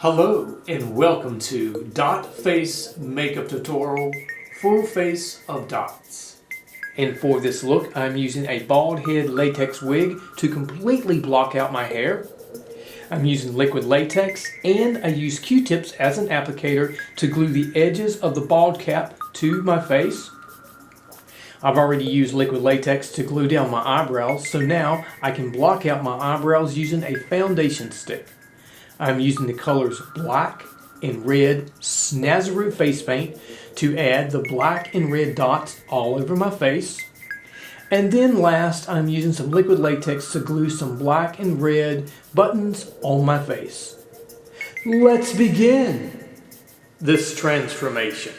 Hello and welcome to Dot Face Makeup Tutorial, Full Face of Dots. And for this look, I'm using a Bald Head Latex Wig to completely block out my hair. I'm using liquid latex and I use Q-tips as an applicator to glue the edges of the bald cap to my face. I've already used liquid latex to glue down my eyebrows, so now I can block out my eyebrows using a foundation stick. I'm using the colors black and red Snazaroo face paint to add the black and red dots all over my face. And then last, I'm using some liquid latex to glue some black and red buttons on my face. Let's begin this transformation.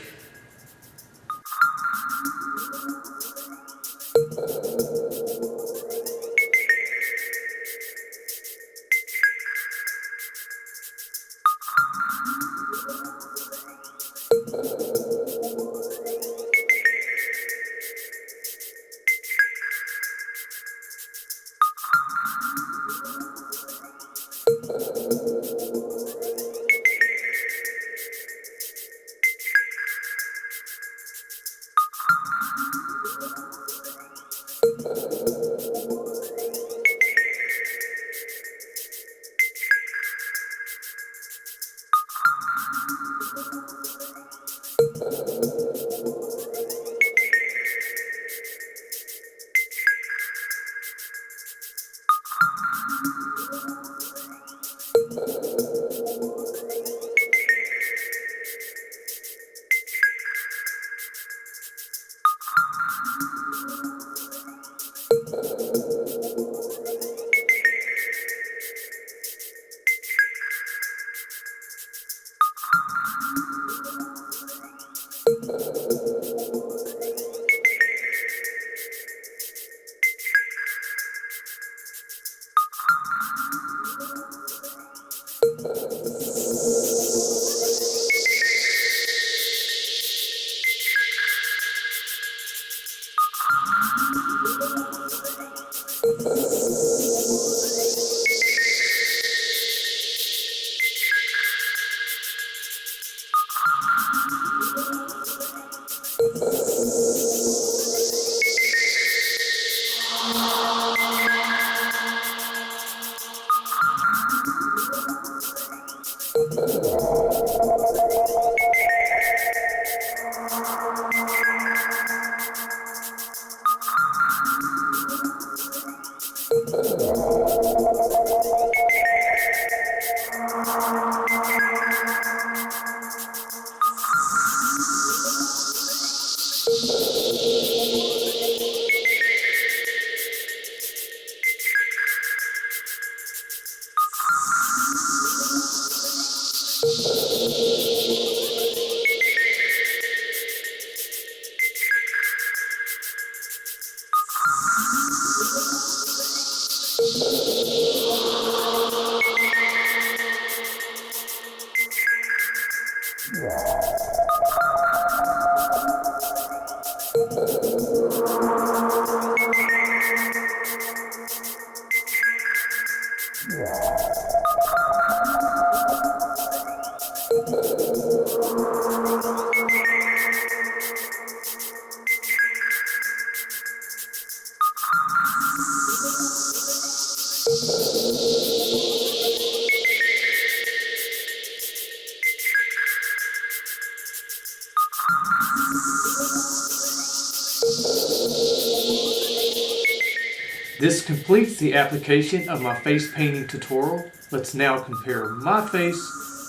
This completes the application of my face painting tutorial. Let's now compare my face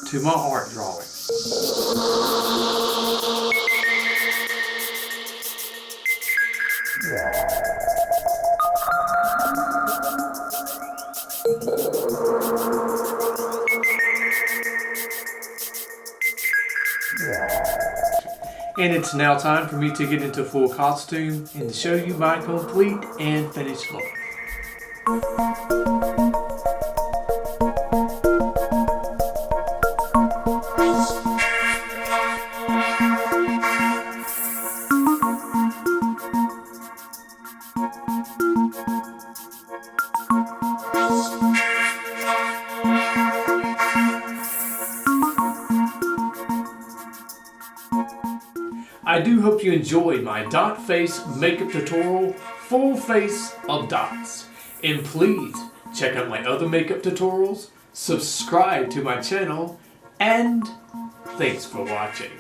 to my art drawing. And it's now time for me to get into full costume and to show you my complete and finished look. I do hope you enjoyed my dot face makeup tutorial, full face of dots. And please check out my other makeup tutorials, subscribe to my channel, and thanks for watching.